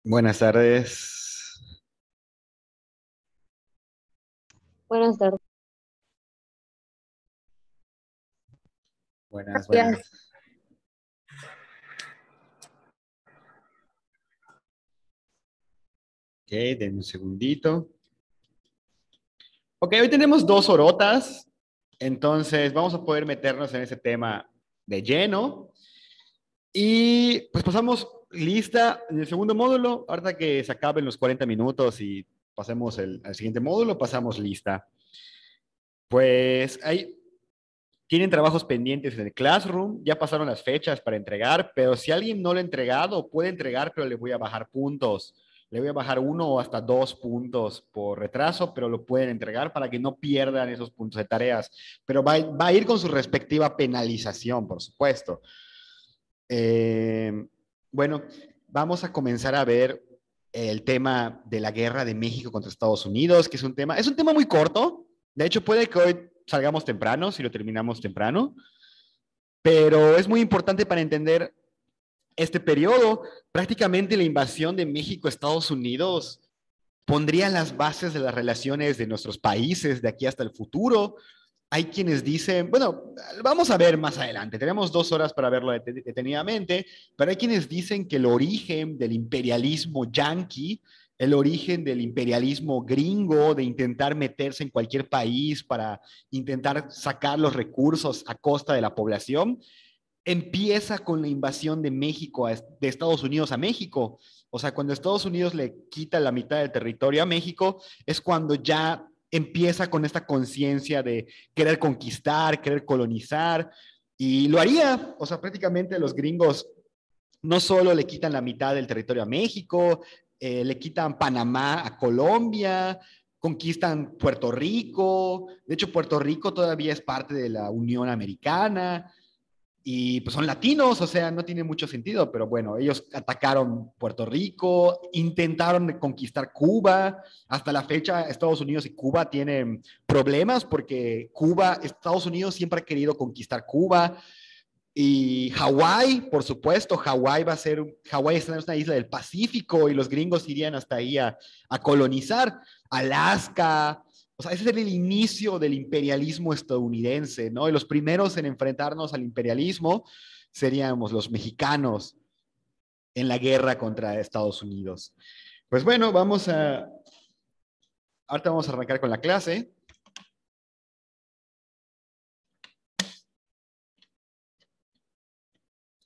Buenas tardes. Buenas tardes. Buenas, Gracias. buenas. Ok, denme un segundito. Ok, hoy tenemos dos orotas, entonces vamos a poder meternos en ese tema de lleno. Y pues pasamos lista en el segundo módulo. Ahorita que se acaben los 40 minutos y pasemos al siguiente módulo, pasamos lista. Pues ahí tienen trabajos pendientes en el Classroom, ya pasaron las fechas para entregar, pero si alguien no lo ha entregado, puede entregar, pero le voy a bajar puntos. Le voy a bajar 1 o hasta 2 puntos por retraso, pero lo pueden entregar para que no pierdan esos puntos de tareas. Pero va a ir con su respectiva penalización, por supuesto. Eh, bueno, vamos a comenzar a ver el tema de la guerra de México contra Estados Unidos, que es un tema muy corto. De hecho, puede que hoy salgamos temprano, si lo terminamos temprano, pero es muy importante para entender este periodo. Prácticamente la invasión de México a Estados Unidos pondría las bases de las relaciones de nuestros países de aquí hasta el futuro. Hay quienes dicen, bueno, vamos a ver más adelante, tenemos 2 horas para verlo detenidamente, pero hay quienes dicen que el origen del imperialismo yanqui, el origen del imperialismo gringo, de intentar meterse en cualquier país para intentar sacar los recursos a costa de la población, empieza con la invasión de México, de Estados Unidos a México. O sea, cuando Estados Unidos le quita la mitad del territorio a México, es cuando ya empieza con esta conciencia de querer conquistar, querer colonizar, y lo haría. O sea, prácticamente los gringos no solo le quitan la mitad del territorio a México, le quitan Panamá a Colombia, conquistan Puerto Rico. De hecho, Puerto Rico todavía es parte de la Unión Americana y pues son latinos, o sea, no tiene mucho sentido, pero bueno, ellos atacaron Puerto Rico, intentaron conquistar Cuba. Hasta la fecha Estados Unidos y Cuba tienen problemas porque Estados Unidos siempre ha querido conquistar Cuba. Y Hawái, por supuesto, Hawái es una isla del Pacífico y los gringos irían hasta ahí a colonizar. Alaska, o sea, ese es el inicio del imperialismo estadounidense, ¿no? Y los primeros en enfrentarnos al imperialismo seríamos los mexicanos en la guerra contra Estados Unidos. Pues bueno, ahorita vamos a arrancar con la clase.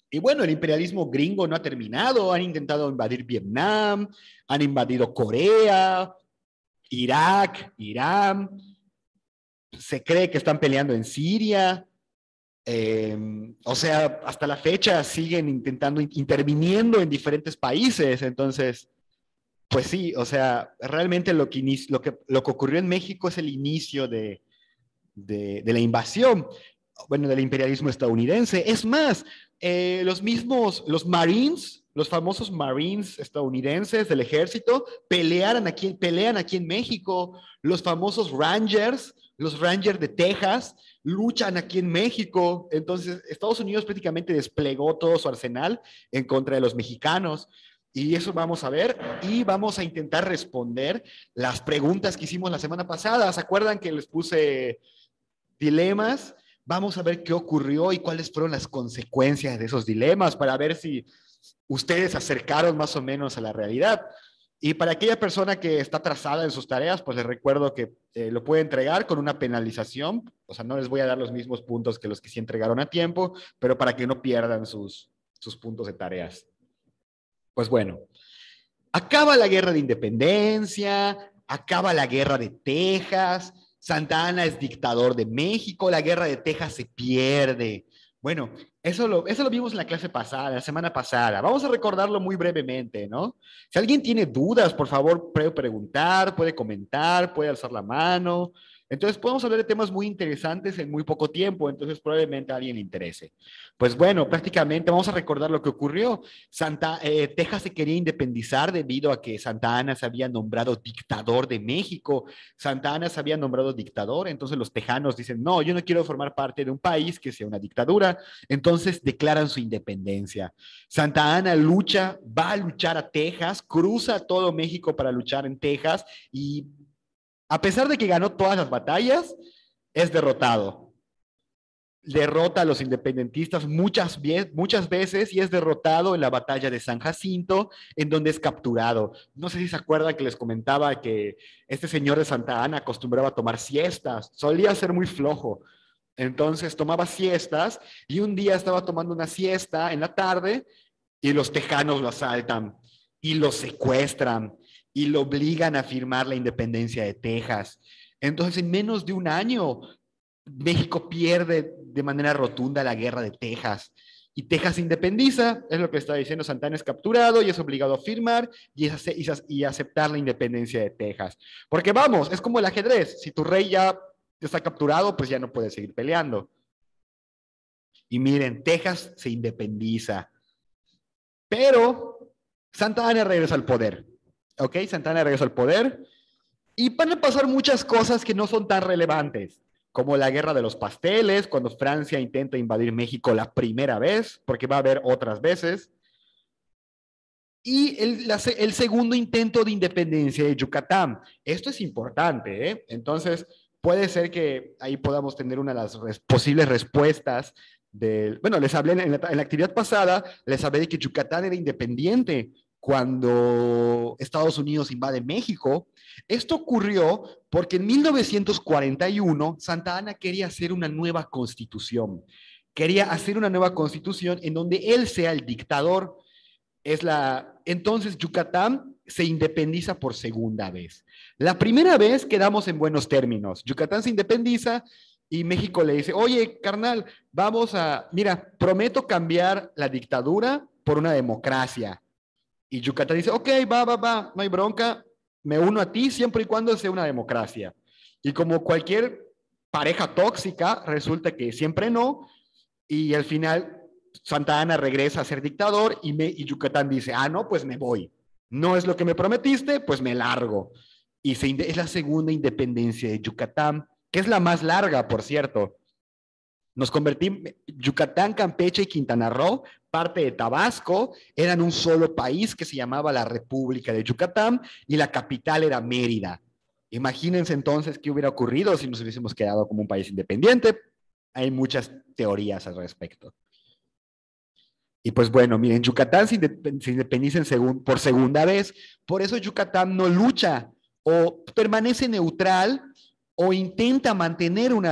Y bueno, el imperialismo gringo no ha terminado, han intentado invadir Vietnam, han invadido Corea, Irak, Irán, se cree que están peleando en Siria. O sea, hasta la fecha siguen intentando, interviniendo en diferentes países. Entonces, pues sí, o sea, realmente lo que ocurrió en México es el inicio de la invasión, bueno, del imperialismo estadounidense. Es más, los Marines, los famosos Marines estadounidenses del ejército, pelean aquí en México. Los famosos Rangers, los Rangers de Texas, luchan aquí en México. Entonces, Estados Unidos prácticamente desplegó todo su arsenal en contra de los mexicanos. Y eso vamos a ver y vamos a intentar responder las preguntas que hicimos la semana pasada. ¿Se acuerdan que les puse dilemas? Vamos a ver qué ocurrió y cuáles fueron las consecuencias de esos dilemas para ver si ustedes se acercaron más o menos a la realidad. Y para aquella persona que está atrasada en sus tareas, pues les recuerdo que lo puede entregar con una penalización. O sea, no les voy a dar los mismos puntos que los que sí entregaron a tiempo, pero para que no pierdan sus puntos de tareas. Pues bueno, acaba la guerra de independencia, acaba la guerra de Texas, Santa Anna es dictador de México, la guerra de Texas se pierde. Bueno, eso lo vimos en la clase pasada, la semana pasada. Vamos a recordarlo muy brevemente, ¿no? Si alguien tiene dudas, por favor, puede preguntar, puede comentar, puede alzar la mano. Entonces podemos hablar de temas muy interesantes en muy poco tiempo, entonces probablemente a alguien le interese. Pues bueno, prácticamente vamos a recordar lo que ocurrió. Texas se quería independizar debido a que Santa Ana se había nombrado dictador de México. Santa Ana se había nombrado dictador, entonces los tejanos dicen, no, yo no quiero formar parte de un país que sea una dictadura, entonces declaran su independencia. Santa Ana lucha, va a luchar a Texas, cruza todo México para luchar en Texas y a pesar de que ganó todas las batallas, es derrotado. Derrota a los independentistas muchas veces y es derrotado en la batalla de San Jacinto, en donde es capturado. No sé si se acuerdan que les comentaba que este señor de Santa Ana acostumbraba a tomar siestas, solía ser muy flojo. Entonces tomaba siestas y un día estaba tomando una siesta en la tarde y los tejanos lo asaltan y lo secuestran y lo obligan a firmar la independencia de Texas. Entonces, en menos de un año, México pierde de manera rotunda la guerra de Texas. Y Texas se independiza, es lo que está diciendo. Santana es capturado y es obligado a firmar y aceptar la independencia de Texas. Porque vamos, es como el ajedrez. Si tu rey ya está capturado, pues ya no puede seguir peleando. Y miren, Texas se independiza. Pero Santa Ana regresa al poder. ¿Ok? Santa Ana regresa al poder. Y van a pasar muchas cosas que no son tan relevantes, como la guerra de los pasteles, cuando Francia intenta invadir México la primera vez, porque va a haber otras veces. Y el segundo intento de independencia de Yucatán. Esto es importante, ¿eh? Entonces, puede ser que ahí podamos tener una de las posibles respuestas bueno, les hablé en la actividad pasada, les hablé de que Yucatán era independiente cuando Estados Unidos invade México. Esto ocurrió porque en 1941 Santa Ana quería hacer una nueva constitución. Quería hacer una nueva constitución en donde él sea el dictador. Entonces Yucatán se independiza por segunda vez. La primera vez quedamos en buenos términos. Yucatán se independiza y México le dice, oye, carnal, mira, prometo cambiar la dictadura por una democracia. Y Yucatán dice, ok, va, no hay bronca, me uno a ti siempre y cuando sea una democracia. Y como cualquier pareja tóxica, resulta que siempre no, y al final Santa Ana regresa a ser dictador y Yucatán dice, no, pues me voy. No es lo que me prometiste, pues me largo. Y es la segunda independencia de Yucatán, que es la más larga, por cierto. Nos convertimos, Yucatán, Campeche y Quintana Roo, parte de Tabasco, eran un solo país que se llamaba la República de Yucatán y la capital era Mérida. Imagínense entonces qué hubiera ocurrido si nos hubiésemos quedado como un país independiente. Hay muchas teorías al respecto. Y pues bueno, miren, Yucatán se independiza por segunda vez, por eso Yucatán no lucha o permanece neutral o intenta mantener un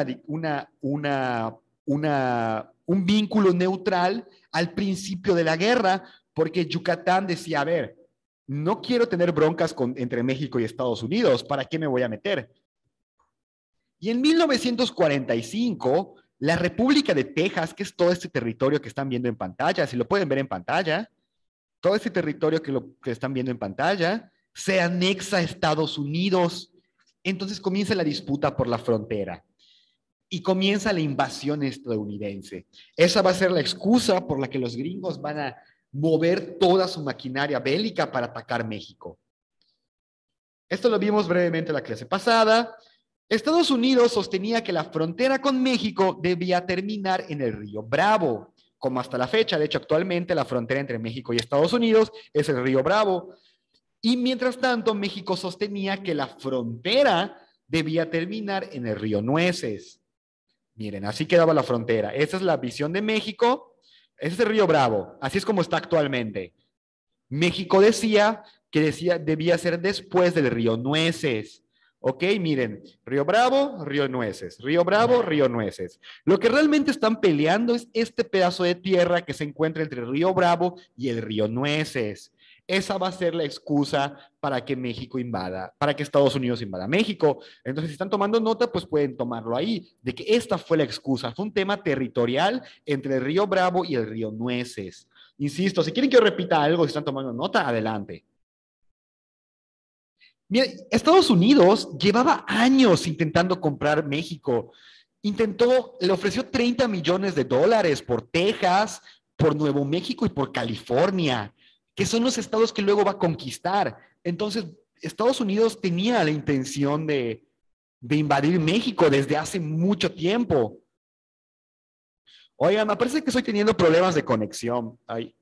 vínculo neutral al principio de la guerra, porque Yucatán decía, a ver, no quiero tener broncas entre México y Estados Unidos, ¿para qué me voy a meter? Y en 1945, la República de Texas, que es todo este territorio que están viendo en pantalla, si lo pueden ver en pantalla, todo este territorio que están viendo en pantalla, se anexa a Estados Unidos. Entonces comienza la disputa por la frontera y comienza la invasión estadounidense. Esa va a ser la excusa por la que los gringos van a mover toda su maquinaria bélica para atacar México. Esto lo vimos brevemente en la clase pasada. Estados Unidos sostenía que la frontera con México debía terminar en el río Bravo, como hasta la fecha. De hecho, actualmente la frontera entre México y Estados Unidos es el río Bravo. Y mientras tanto, México sostenía que la frontera debía terminar en el río Nueces. Miren, así quedaba la frontera. Esa es la visión de México. Ese es el río Bravo. Así es como está actualmente. México decía que debía ser después del río Nueces. Ok, miren, Río Bravo, Río Nueces, Río Bravo, Río Nueces. Lo que realmente están peleando es este pedazo de tierra que se encuentra entre el Río Bravo y el Río Nueces. Esa va a ser la excusa para que México invada, para que Estados Unidos invada México. Entonces, si están tomando nota, pues pueden tomarlo ahí, de que esta fue la excusa. Fue un tema territorial entre el Río Bravo y el Río Nueces. Insisto, si quieren que yo repita algo, si están tomando nota, adelante. Mira, Estados Unidos llevaba años intentando comprar México. Le ofreció 30 millones de dólares por Texas, por Nuevo México y por California, que son los estados que luego va a conquistar. Entonces, Estados Unidos tenía la intención de invadir México desde hace mucho tiempo. Oigan, me parece que estoy teniendo problemas de conexión. Ay,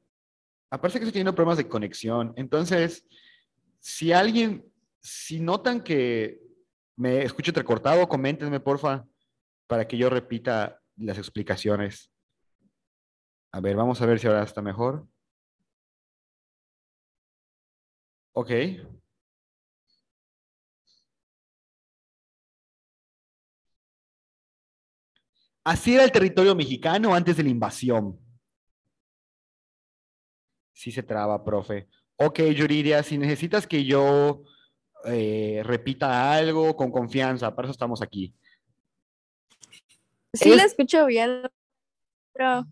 me parece que estoy teniendo problemas de conexión. Entonces, si alguien, si notan que me escucho entrecortado, coméntenme, porfa, para que yo repita las explicaciones. A ver, vamos a ver si ahora está mejor. Ok. Así era el territorio mexicano antes de la invasión. Sí se traba, profe. Ok, Yuridia, si necesitas que yo repita algo con confianza, para eso estamos aquí. Sí la Es, escucho bien, pero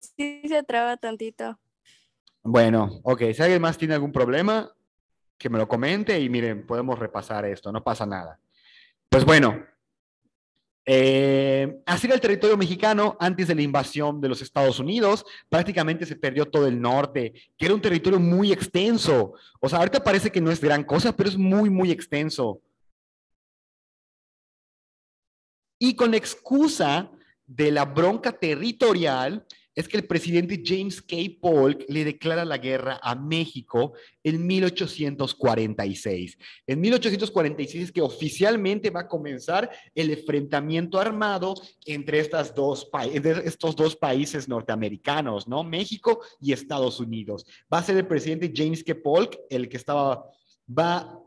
sí se traba tantito. bueno, ok, si alguien más tiene algún problema, que me lo comente y miren, podemos repasar esto, no pasa nada. Pues bueno, así era el territorio mexicano antes de la invasión de los Estados Unidos. Prácticamente se perdió todo el norte, que era un territorio muy extenso. O sea, ahorita parece que no es gran cosa, pero es muy, muy extenso. Y con la excusa de la bronca territorial, es que el presidente James K. Polk le declara la guerra a México en 1846. En 1846 es que oficialmente va a comenzar el enfrentamiento armado entre estos dos países norteamericanos, ¿no? México y Estados Unidos. Va a ser el presidente James K. Polk el que va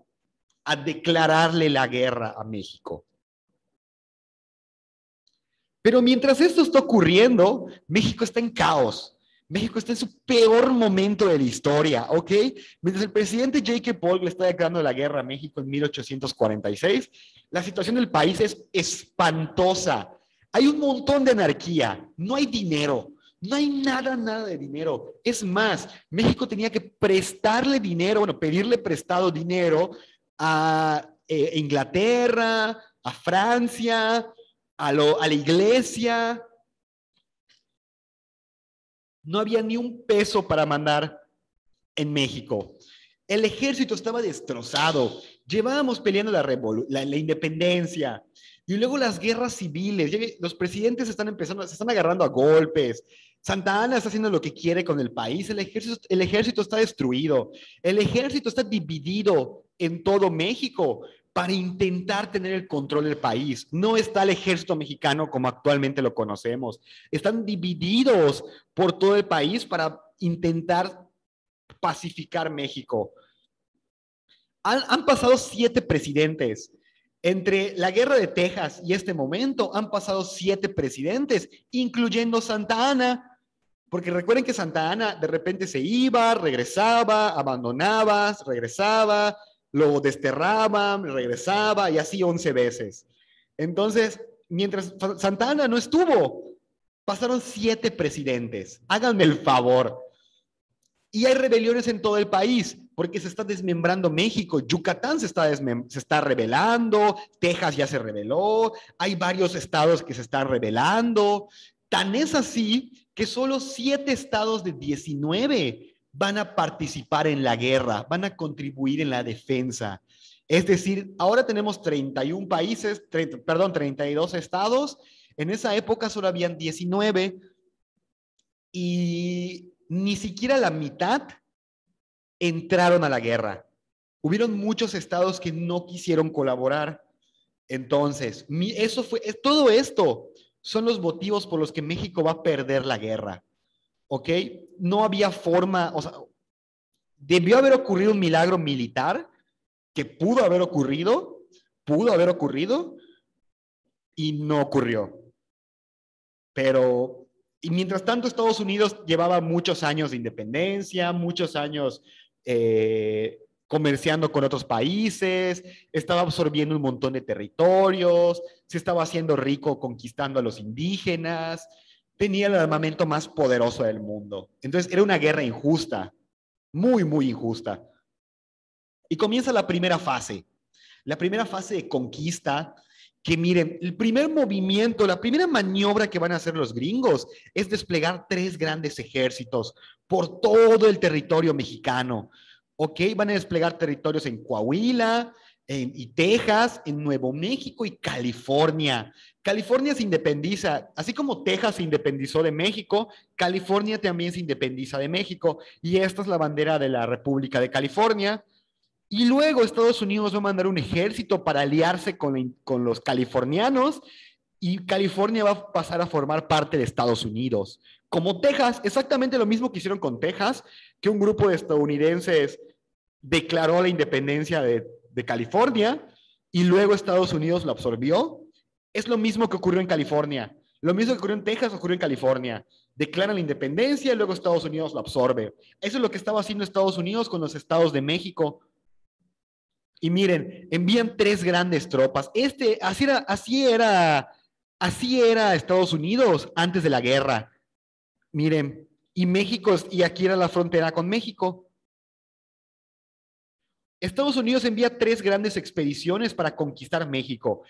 a declararle la guerra a México. Pero mientras esto está ocurriendo, México está en caos. México está en su peor momento de la historia, ¿ok? Mientras el presidente J.K. Polk le está declarando la guerra a México en 1846, la situación del país es espantosa. Hay un montón de anarquía, no hay dinero, no hay nada, nada de dinero. Es más, México tenía que prestarle dinero, bueno, pedirle prestado dinero a Inglaterra, a Francia, a la iglesia. No había ni un peso para mandar en México. El ejército estaba destrozado. Llevábamos peleando la independencia y luego las guerras civiles. Los presidentes se están agarrando a golpes. Santa Anna está haciendo lo que quiere con el país. El ejército está destruido. El ejército está dividido en todo México para intentar tener el control del país. No está el ejército mexicano como actualmente lo conocemos. Están divididos por todo el país para intentar pacificar México. Han pasado 7 presidentes. Entre la guerra de Texas y este momento han pasado 7 presidentes, incluyendo Santa Anna, porque recuerden que Santa Anna de repente se iba, regresaba, abandonaba, regresaba, lo desterraban, regresaba y así 11 veces. Entonces, mientras Santa Anna no estuvo, pasaron 7 presidentes. Háganme el favor. Y hay rebeliones en todo el país, porque se está desmembrando México. Yucatán se está rebelando, Texas ya se rebeló, hay varios estados que se están rebelando. Tan es así que solo 7 estados de 19 van a participar en la guerra, van a contribuir en la defensa. Es decir, ahora tenemos 31 países, 32 estados. En esa época solo habían 19 y ni siquiera la mitad entraron a la guerra. Hubieron muchos estados que no quisieron colaborar. Entonces, todo esto son los motivos por los que México va a perder la guerra. ¿Ok? No había forma, o sea, debió haber ocurrido un milagro militar que pudo haber ocurrido y no ocurrió. Pero, y mientras tanto, Estados Unidos llevaba muchos años de independencia, muchos años comerciando con otros países, estaba absorbiendo un montón de territorios, se estaba haciendo rico conquistando a los indígenas, tenía el armamento más poderoso del mundo. Entonces, era una guerra injusta, muy, muy injusta. Y comienza la primera fase. La primera fase de conquista, que miren, el primer movimiento, la primera maniobra que van a hacer los gringos es desplegar 3 grandes ejércitos por todo el territorio mexicano. ¿Ok? Van a desplegar territorios en Coahuila, y Texas, en Nuevo México y California. California se independiza, así como Texas se independizó de México, California también se independiza de México. Y esta es la bandera de la República de California. Y luego Estados Unidos va a mandar un ejército para aliarse con los californianos y California va a pasar a formar parte de Estados Unidos. Como Texas, exactamente lo mismo que hicieron con Texas, que un grupo de estadounidenses declaró la independencia de California y luego Estados Unidos lo absorbió. Es lo mismo que ocurrió en California. Lo mismo que ocurrió en Texas ocurrió en California. Declaran la independencia y luego Estados Unidos lo absorbe. Eso es lo que estaba haciendo Estados Unidos con los estados de México. Y miren, envían 3 grandes tropas. Así era Estados Unidos antes de la guerra. Miren, y aquí era la frontera con México. Estados Unidos envía 3 grandes expediciones para conquistar México.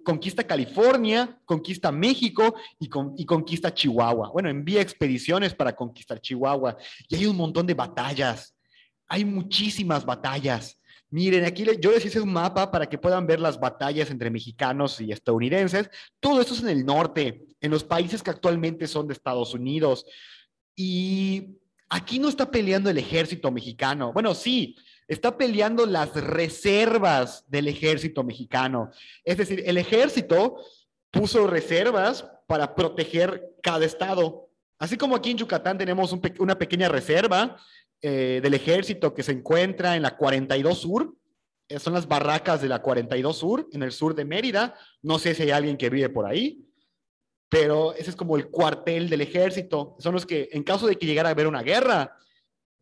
Conquista California, conquista México y conquista Chihuahua. Bueno, envía expediciones para conquistar Chihuahua. Y hay un montón de batallas. Hay muchísimas batallas. Miren, aquí yo les hice un mapa para que puedan ver las batallas entre mexicanos y estadounidenses. Todo esto es en el norte, en los países que actualmente son de Estados Unidos. Y aquí no está peleando el ejército mexicano. Bueno, sí, está peleando las reservas del ejército mexicano. Es decir, el ejército puso reservas para proteger cada estado. Así como aquí en Yucatán tenemos una pequeña reserva del ejército que se encuentra en la 42 Sur. Son las barracas de la 42 Sur, en el sur de Mérida. No sé si hay alguien que vive por ahí, pero ese es como el cuartel del ejército. Son los que, en caso de que llegara a haber una guerra,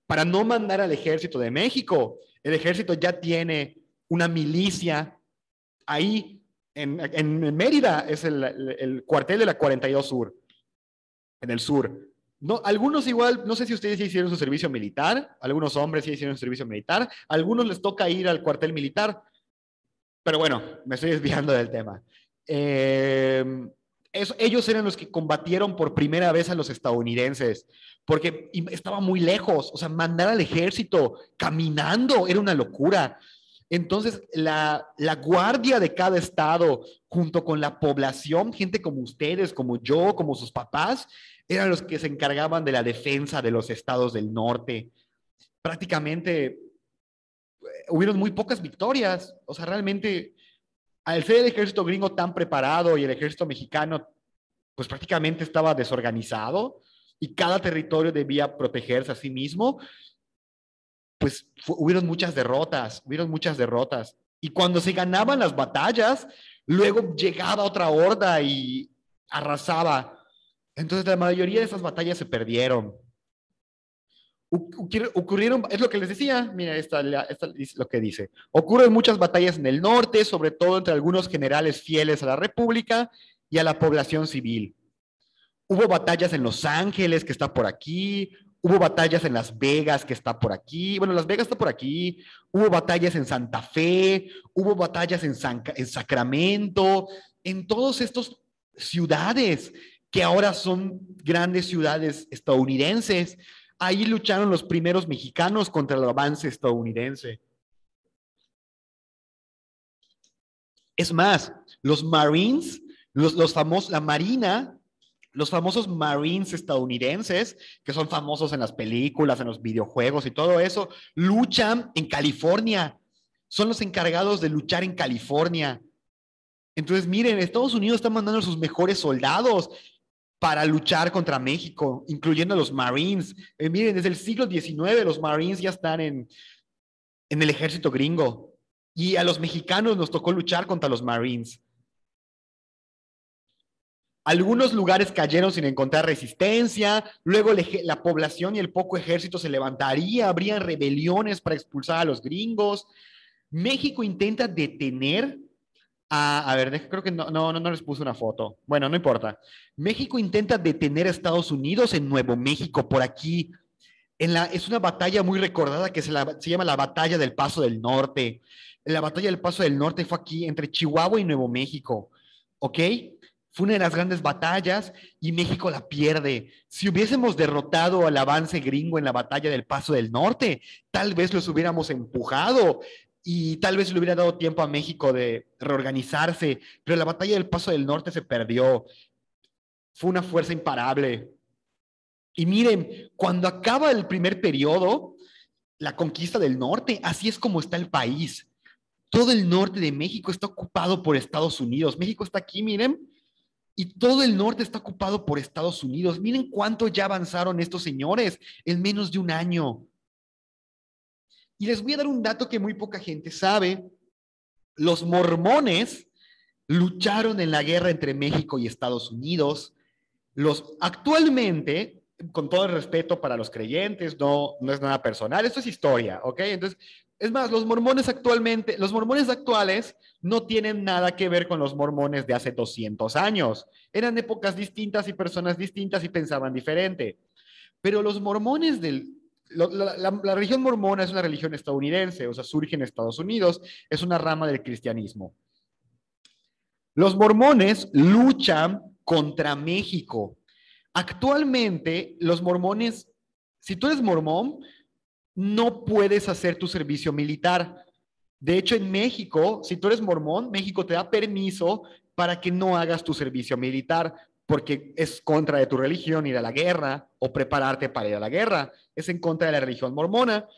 para no mandar al ejército de México, el ejército ya tiene una milicia ahí en Mérida, es el cuartel de la 42 Sur, en el sur. No, algunos igual, no sé si ustedes ya hicieron su servicio militar, algunos hombres ya hicieron su servicio militar, a algunos les toca ir al cuartel militar, pero bueno, me estoy desviando del tema. Ellos eran los que combatieron por primera vez a los estadounidenses, porque estaba muy lejos, o sea, mandar al ejército caminando era una locura. Entonces, la guardia de cada estado, junto con la población, gente como ustedes, como yo, como sus papás, eran los que se encargaban de la defensa de los estados del norte. Prácticamente hubieron muy pocas victorias. O sea, realmente, al ser el ejército gringo tan preparado y el ejército mexicano, pues prácticamente estaba desorganizado y cada territorio debía protegerse a sí mismo, pues hubieron muchas derrotas, Y cuando se ganaban las batallas, luego llegaba otra horda y arrasaba. Entonces la mayoría de esas batallas se perdieron. Ocurrieron, es lo que les decía, mira, esta es lo que dice. Ocurren muchas batallas en el norte, sobre todo entre algunos generales fieles a la República y a la población civil. Hubo batallas en Los Ángeles, que está por aquí. Hubo batallas en Las Vegas, que está por aquí. Bueno, Las Vegas está por aquí. Hubo batallas en Santa Fe. Hubo batallas en Sacramento. En todos estos ciudades que ahora son grandes ciudades estadounidenses. Ahí lucharon los primeros mexicanos contra el avance estadounidense. Es más, los Marines, los famosos, la Marina, los famosos Marines estadounidenses, que son famosos en las películas, en los videojuegos y todo eso, luchan en California. Son los encargados de luchar en California. Entonces, miren, Estados Unidos está mandando a sus mejores soldados para luchar contra México, incluyendo a los Marines. Miren, desde el siglo XIX los Marines ya están en el ejército gringo. Y a los mexicanos nos tocó luchar contra los Marines. Algunos lugares cayeron sin encontrar resistencia, luego la población y el poco ejército se levantaría, habrían rebeliones para expulsar a los gringos. México intenta detener a ver, creo que no les puse una foto. Bueno, no importa. México intenta detener a Estados Unidos en Nuevo México, por aquí. Es una batalla muy recordada que se llama la Batalla del Paso del Norte. La Batalla del Paso del Norte fue aquí entre Chihuahua y Nuevo México, ¿ok? Fue una de las grandes batallas y México la pierde. Si hubiésemos derrotado al avance gringo en la Batalla del Paso del Norte, tal vez los hubiéramos empujado y tal vez le hubiera dado tiempo a México de reorganizarse, pero la Batalla del Paso del Norte se perdió. Fue una fuerza imparable. Y miren, cuando acaba el primer periodo, la conquista del norte, así es como está el país. Todo el norte de México está ocupado por Estados Unidos. México está aquí, miren, y todo el norte está ocupado por Estados Unidos. Miren cuánto ya avanzaron estos señores en menos de un año. Y les voy a dar un dato que muy poca gente sabe. Los mormones lucharon en la guerra entre México y Estados Unidos. Actualmente, con todo el respeto para los creyentes, no es nada personal, esto es historia, ¿ok? Entonces, es más, los mormones actuales no tienen nada que ver con los mormones de hace 200 años. Eran épocas distintas y personas distintas y pensaban diferente. Pero los mormones la religión mormona es una religión estadounidense, o sea, surge en Estados Unidos, es una rama del cristianismo. Los mormones luchan contra México. Actualmente, los mormones, si tú eres mormón, no puedes hacer tu servicio militar. De hecho, en México, si tú eres mormón, México te da permiso para que no hagas tu servicio militar, porque es contra de tu religión ir a la guerra o prepararte para ir a la guerra. Es en contra de la religión mormona.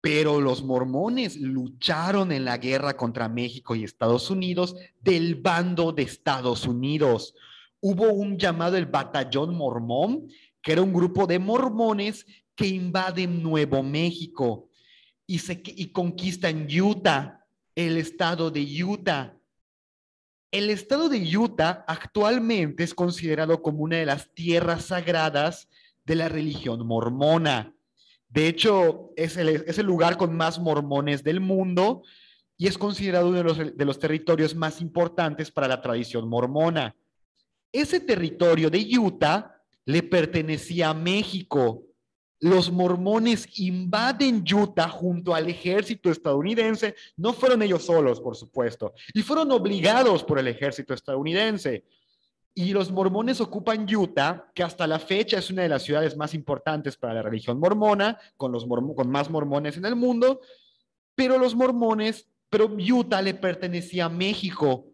Pero los mormones lucharon en la guerra contra México y Estados Unidos del bando de Estados Unidos. Hubo un llamado el Batallón Mormón, que era un grupo de mormones que invaden Nuevo México y conquistan Utah, el estado de Utah. El estado de Utah actualmente es considerado como una de las tierras sagradas de la religión mormona. De hecho, es el lugar con más mormones del mundo y es considerado uno de los territorios más importantes para la tradición mormona. Ese territorio de Utah le pertenecía a México. Los mormones invaden Utah junto al ejército estadounidense. No fueron ellos solos, por supuesto, y fueron obligados por el ejército estadounidense. Y los mormones ocupan Utah, que hasta la fecha es una de las ciudades más importantes para la religión mormona, con más mormones en el mundo, pero Utah le pertenecía a México.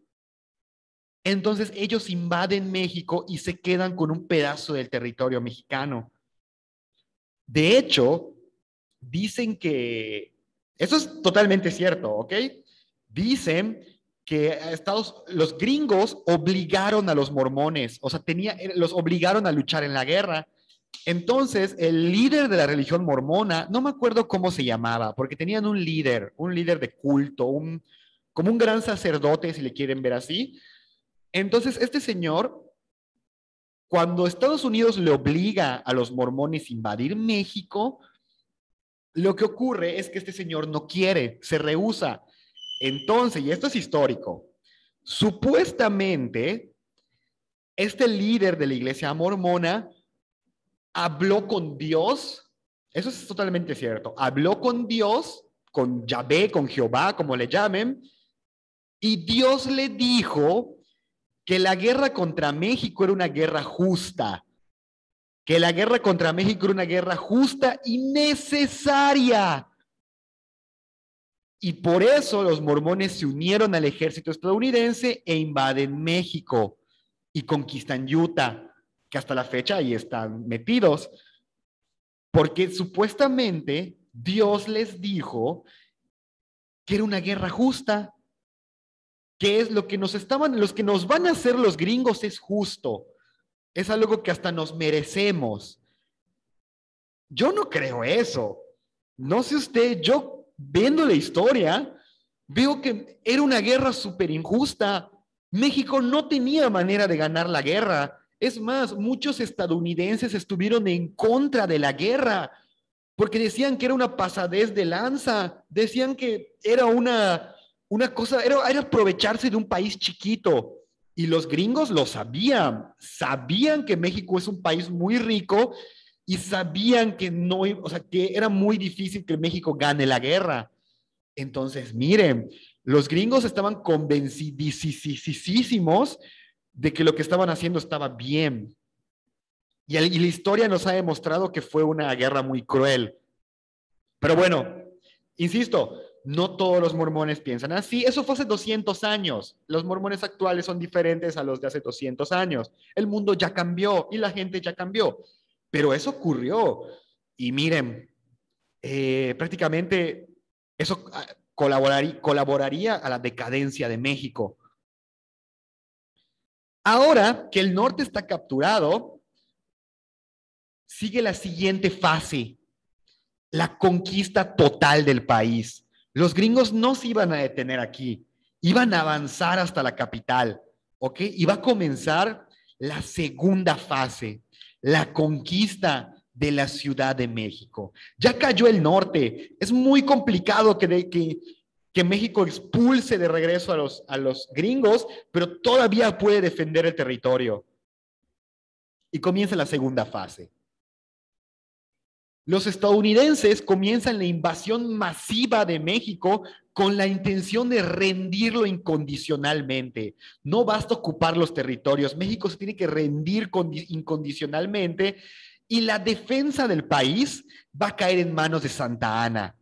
Entonces ellos invaden México y se quedan con un pedazo del territorio mexicano. De hecho, dicen que, eso es totalmente cierto, ¿ok? Dicen que los gringos obligaron a los mormones, o sea, los obligaron a luchar en la guerra. Entonces, el líder de la religión mormona, no me acuerdo cómo se llamaba, porque tenían un líder de culto, como un gran sacerdote, si le quieren ver así. Entonces, este señor, cuando Estados Unidos le obliga a los mormones a invadir México, lo que ocurre es que este señor no quiere, se rehúsa. Entonces, y esto es histórico, supuestamente, este líder de la iglesia mormona habló con Dios, eso es totalmente cierto, habló con Dios, con Yahvé, con Jehová, como le llamen, y Dios le dijo que la guerra contra México era una guerra justa, que la guerra contra México era una guerra justa y necesaria. Y por eso los mormones se unieron al ejército estadounidense e invaden México y conquistan Utah, que hasta la fecha ahí están metidos, porque supuestamente Dios les dijo que era una guerra justa, que es lo que los que nos van a hacer los gringos es justo, es algo que hasta nos merecemos. Yo no creo eso. No sé usted, yo viendo la historia, veo que era una guerra súper injusta. México no tenía manera de ganar la guerra. Es más, muchos estadounidenses estuvieron en contra de la guerra porque decían que era una pasadez de lanza, decían que era una cosa, era aprovecharse de un país chiquito. Y los gringos lo sabían que México es un país muy rico y sabían que no, o sea, que era muy difícil que México gane la guerra. Entonces, miren, los gringos estaban convencidísimos de que lo que estaban haciendo estaba bien. Y la historia nos ha demostrado que fue una guerra muy cruel. Pero bueno, insisto, no todos los mormones piensan así. Eso fue hace 200 años. Los mormones actuales son diferentes a los de hace 200 años. El mundo ya cambió y la gente ya cambió. Pero eso ocurrió. Y miren, prácticamente eso colaboraría a la decadencia de México. Ahora que el norte está capturado, sigue la siguiente fase, la conquista total del país. Los gringos no se iban a detener aquí, iban a avanzar hasta la capital, ¿ok? Iba a comenzar la segunda fase, la conquista de la Ciudad de México. Ya cayó el norte, es muy complicado que México expulse de regreso a los gringos, pero todavía puede defender el territorio. Y comienza la segunda fase. Los estadounidenses comienzan la invasión masiva de México con la intención de rendirlo incondicionalmente. No basta ocupar los territorios, México se tiene que rendir incondicionalmente y la defensa del país va a caer en manos de Santa Anna.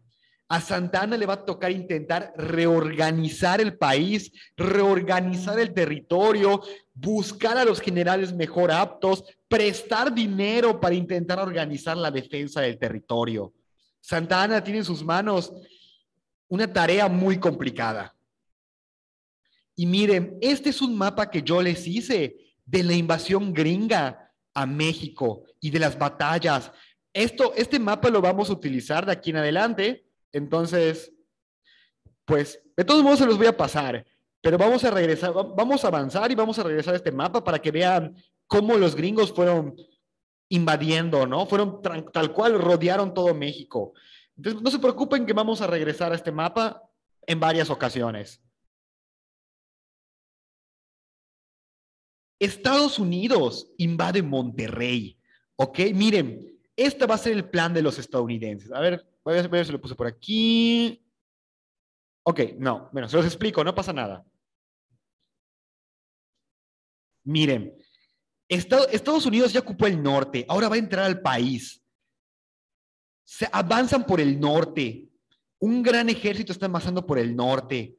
A Santa Anna le va a tocar intentar reorganizar el país, reorganizar el territorio, buscar a los generales mejor aptos, prestar dinero para intentar organizar la defensa del territorio. Santa Anna tiene en sus manos una tarea muy complicada. Y miren, este es un mapa que yo les hice de la invasión gringa a México y de las batallas. Este mapa lo vamos a utilizar de aquí en adelante. Entonces, pues, de todos modos se los voy a pasar, pero vamos a regresar, vamos a avanzar y vamos a regresar a este mapa para que vean cómo los gringos fueron invadiendo, ¿no? Fueron tal cual, rodearon todo México. Entonces, no se preocupen que vamos a regresar a este mapa en varias ocasiones. Estados Unidos invade Monterrey, ¿ok? Miren, este va a ser el plan de los estadounidenses. A ver si lo puse por aquí. Ok, no, bueno, se los explico, no pasa nada. Miren, Estados Unidos ya ocupó el norte, ahora va a entrar al país. Se avanzan por el norte. Un gran ejército está avanzando por el norte.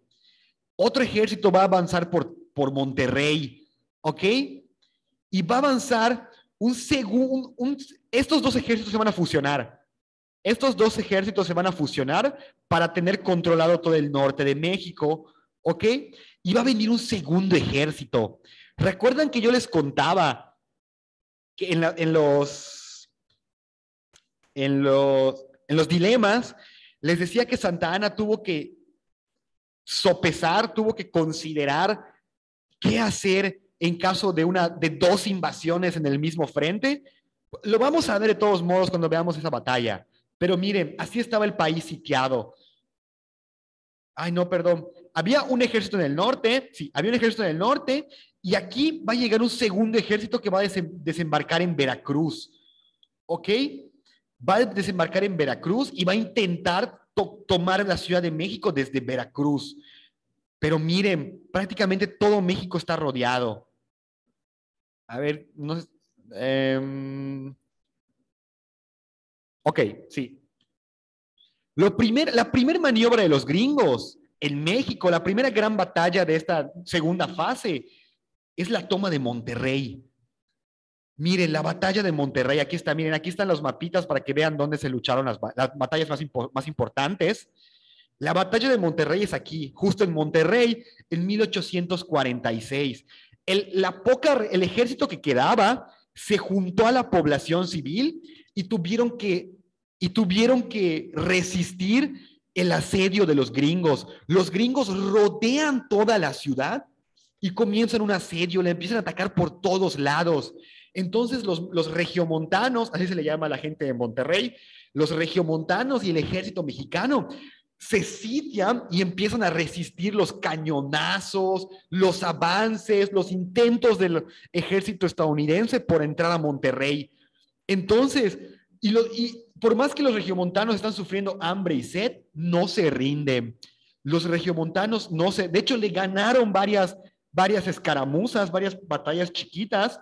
Otro ejército va a avanzar por Monterrey, ¿ok? Y va a avanzar estos dos ejércitos se van a fusionar. Estos dos ejércitos se van a fusionar para tener controlado todo el norte de México, ¿ok? Y va a venir un segundo ejército. ¿Recuerdan que yo les contaba que en los dilemas les decía que Santa Anna tuvo que sopesar, tuvo que considerar qué hacer en caso de dos invasiones en el mismo frente? Lo vamos a ver de todos modos cuando veamos esa batalla. Pero miren, así estaba el país sitiado. Ay, no, perdón. Había un ejército en el norte, sí, había un ejército en el norte, y aquí va a llegar un segundo ejército que va a desembarcar en Veracruz. ¿Ok? Va a desembarcar en Veracruz y va a intentar tomar la Ciudad de México desde Veracruz. Pero miren, prácticamente todo México está rodeado. A ver, no sé. Ok, sí. La primera maniobra de los gringos en México, la primera gran batalla de esta segunda fase, es la toma de Monterrey. Miren, la batalla de Monterrey, aquí está, miren, aquí están los mapitas para que vean dónde se lucharon las batallas más importantes. La batalla de Monterrey es aquí, justo en Monterrey, en 1846. El ejército que quedaba se juntó a la población civil y tuvieron que resistir el asedio de los gringos. Los gringos rodean toda la ciudad y comienzan un asedio, le empiezan a atacar por todos lados. Entonces los regiomontanos, así se le llama a la gente de Monterrey, los regiomontanos y el ejército mexicano se sitian y empiezan a resistir los cañonazos, los avances, los intentos del ejército estadounidense por entrar a Monterrey. Entonces, Y por más que los regiomontanos están sufriendo hambre y sed, no se rinden. Los regiomontanos no se... De hecho, le ganaron varias escaramuzas, varias batallas chiquitas,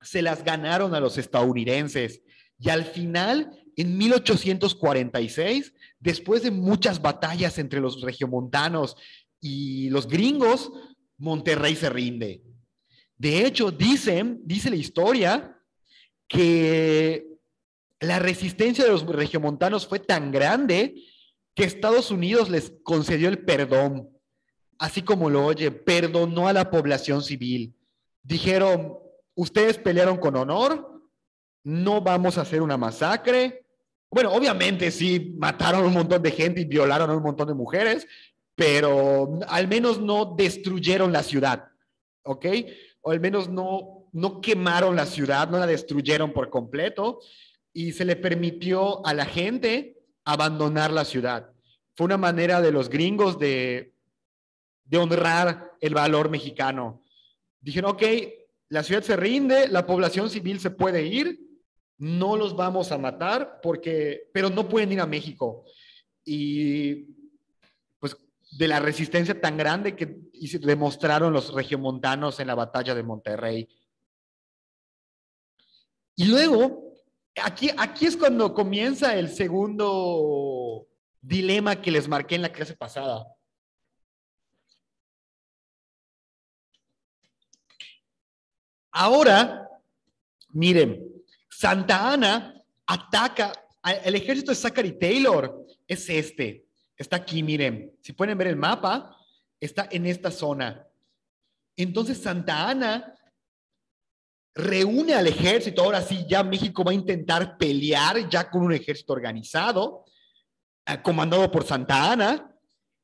se las ganaron a los estadounidenses. Y al final, en 1846, después de muchas batallas entre los regiomontanos y los gringos, Monterrey se rinde. De hecho, dice la historia que la resistencia de los regiomontanos fue tan grande que Estados Unidos les concedió el perdón, así como lo oye, perdonó a la población civil. Dijeron, ustedes pelearon con honor, no vamos a hacer una masacre. Bueno, obviamente sí, mataron a un montón de gente y violaron a un montón de mujeres, pero al menos no destruyeron la ciudad, ¿ok? O al menos no quemaron la ciudad, no la destruyeron por completo y se le permitió a la gente abandonar la ciudad. Fue una manera de los gringos de honrar el valor mexicano. Dijeron, ok, la ciudad se rinde, la población civil se puede ir, no los vamos a matar, pero no pueden ir a México. Y pues de la resistencia tan grande que demostraron los regiomontanos en la batalla de Monterrey. Y luego, aquí es cuando comienza el segundo dilema que les marqué en la clase pasada. Ahora, miren, Santa Anna ataca, el ejército de Zachary Taylor es está aquí, miren, si pueden ver el mapa, está en esta zona. Entonces Santa Anna reúne al ejército, ahora sí, ya México va a intentar pelear ya con un ejército organizado, comandado por Santa Anna,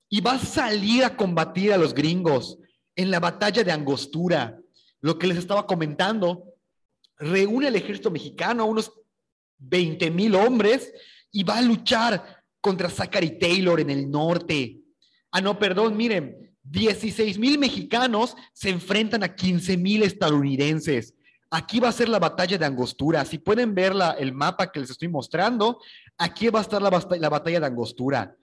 y va a salir a combatir a los gringos en la batalla de Angostura. Lo que les estaba comentando, reúne al ejército mexicano, unos 20,000 hombres, y va a luchar contra Zachary Taylor en el norte. No, perdón, miren, 16,000 mexicanos se enfrentan a 15,000 estadounidenses. Aquí va a ser la batalla de Angostura. Si pueden ver el mapa que les estoy mostrando, aquí va a estar la batalla de Angostura.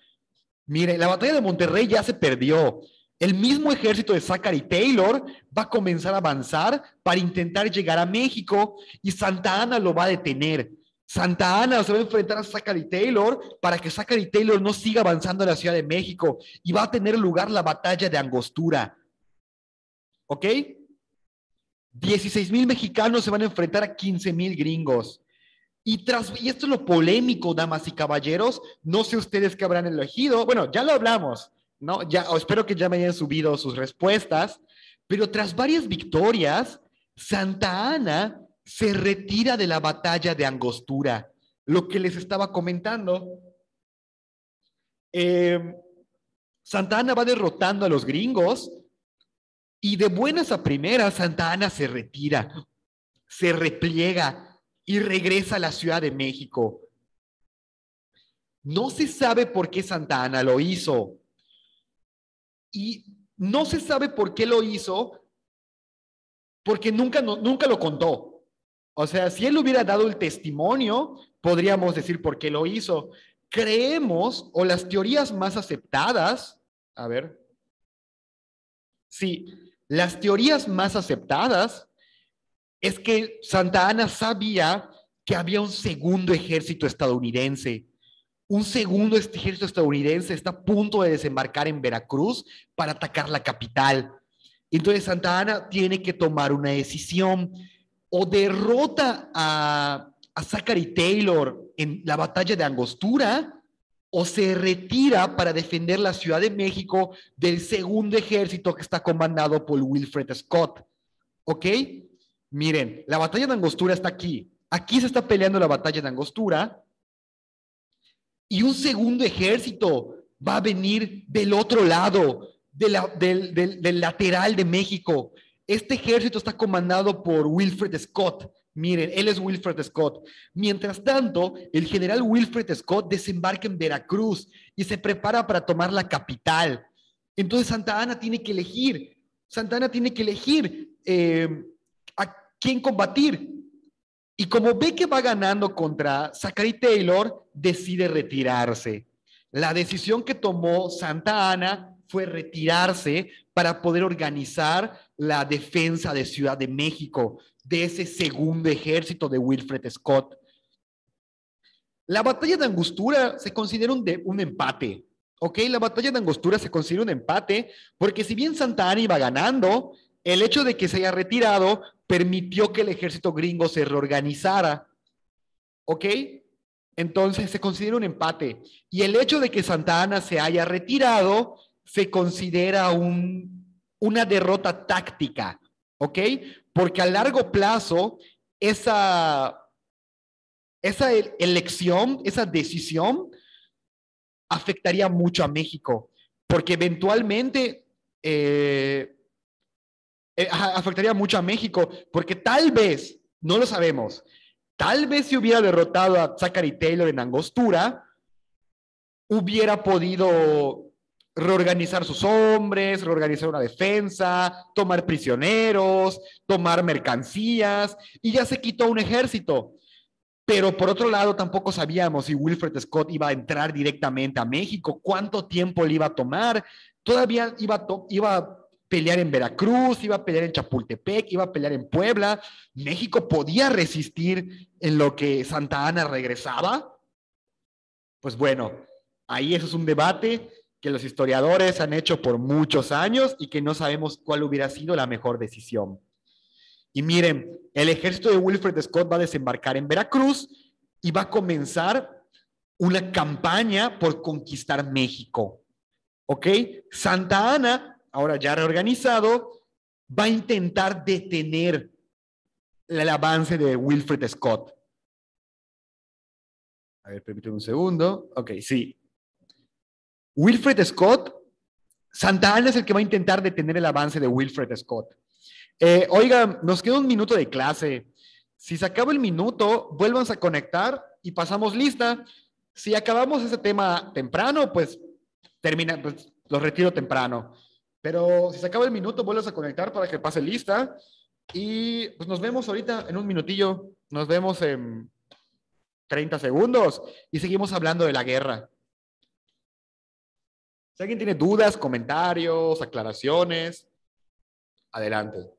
Miren, la batalla de Monterrey ya se perdió. El mismo ejército de Zachary Taylor va a comenzar a avanzar para intentar llegar a México y Santa Anna lo va a detener. Santa Anna se va a enfrentar a Zachary Taylor para que Zachary Taylor no siga avanzando a la Ciudad de México y va a tener lugar la batalla de Angostura. ¿Ok? 16,000 mexicanos se van a enfrentar a 15,000 gringos. Y esto es lo polémico, damas y caballeros. No sé ustedes qué habrán elegido. Bueno, ya lo hablamos, ¿no? Espero que ya me hayan subido sus respuestas. Pero tras varias victorias, Santa Anna se retira de la batalla de Angostura. Lo que les estaba comentando. Santa Anna va derrotando a los gringos y de buenas a primeras Santa Anna se retira, se repliega y regresa a la Ciudad de México. No se sabe por qué Santa Anna lo hizo. Y no se sabe por qué lo hizo porque nunca lo contó. O sea, si él hubiera dado el testimonio, podríamos decir por qué lo hizo. Creemos, o las teorías más aceptadas, a ver, sí, las teorías más aceptadas es que Santa Anna sabía que había un segundo ejército estadounidense. Un segundo ejército estadounidense está a punto de desembarcar en Veracruz para atacar la capital. Entonces Santa Anna tiene que tomar una decisión. O derrota a Zachary Taylor en la batalla de Angostura, o se retira para defender la Ciudad de México del segundo ejército que está comandado por Wilfred Scott. ¿Ok? Miren, la batalla de Angostura está aquí. Aquí se está peleando la batalla de Angostura y un segundo ejército va a venir del otro lado, del lateral de México. Este ejército está comandado por Wilfred Scott. Miren, él es Wilfred Scott. Mientras tanto, el general Wilfred Scott desembarca en Veracruz y se prepara para tomar la capital. Entonces Santa Anna tiene que elegir. Santa Anna tiene que elegir a quién combatir. Y como ve que va ganando contra Zachary Taylor, decide retirarse. La decisión que tomó Santa Anna fue retirarse para poder organizar la defensa de Ciudad de México, de ese segundo ejército de Wilfred Scott. La batalla de Angostura se considera un empate, ¿ok? La batalla de Angostura se considera un empate porque si bien Santa Anna iba ganando, el hecho de que se haya retirado permitió que el ejército gringo se reorganizara, ¿ok? Entonces se considera un empate. Y el hecho de que Santa Anna se haya retirado se considera una derrota táctica, ¿ok? Porque a largo plazo esa elección, esa decisión afectaría mucho a México, porque eventualmente afectaría mucho a México, porque tal vez, no lo sabemos, tal vez si hubiera derrotado a Zachary Taylor en Angostura, hubiera podido reorganizar sus hombres, reorganizar una defensa, tomar prisioneros, tomar mercancías, y ya se quitó un ejército. Pero por otro lado, tampoco sabíamos si Wilfred Scott iba a entrar directamente a México, cuánto tiempo le iba a tomar. Todavía iba a pelear en Veracruz, iba a pelear en Chapultepec, iba a pelear en Puebla. ¿México podía resistir en lo que Santa Anna regresaba? Pues bueno, ahí eso es un debate que los historiadores han hecho por muchos años y que no sabemos cuál hubiera sido la mejor decisión. Y miren, el ejército de Wilfred Scott va a desembarcar en Veracruz y va a comenzar una campaña por conquistar México. ¿Ok? Santa Anna, ahora ya reorganizado, va a intentar detener el avance de Wilfred Scott. A ver, permíteme un segundo. Ok, sí. Wilfred Scott, Santa Anna es el que va a intentar detener el avance de Wilfred Scott. Oigan, nos queda un minuto de clase. Si se acaba el minuto, vuélvanse a conectar y pasamos lista. Si acabamos ese tema temprano, pues pues, lo retiro temprano. Pero si se acaba el minuto, vuelvas a conectar para que pase lista. Y pues nos vemos ahorita en un minutillo. Nos vemos en 30 segundos y seguimos hablando de la guerra. Si alguien tiene dudas, comentarios, aclaraciones, adelante.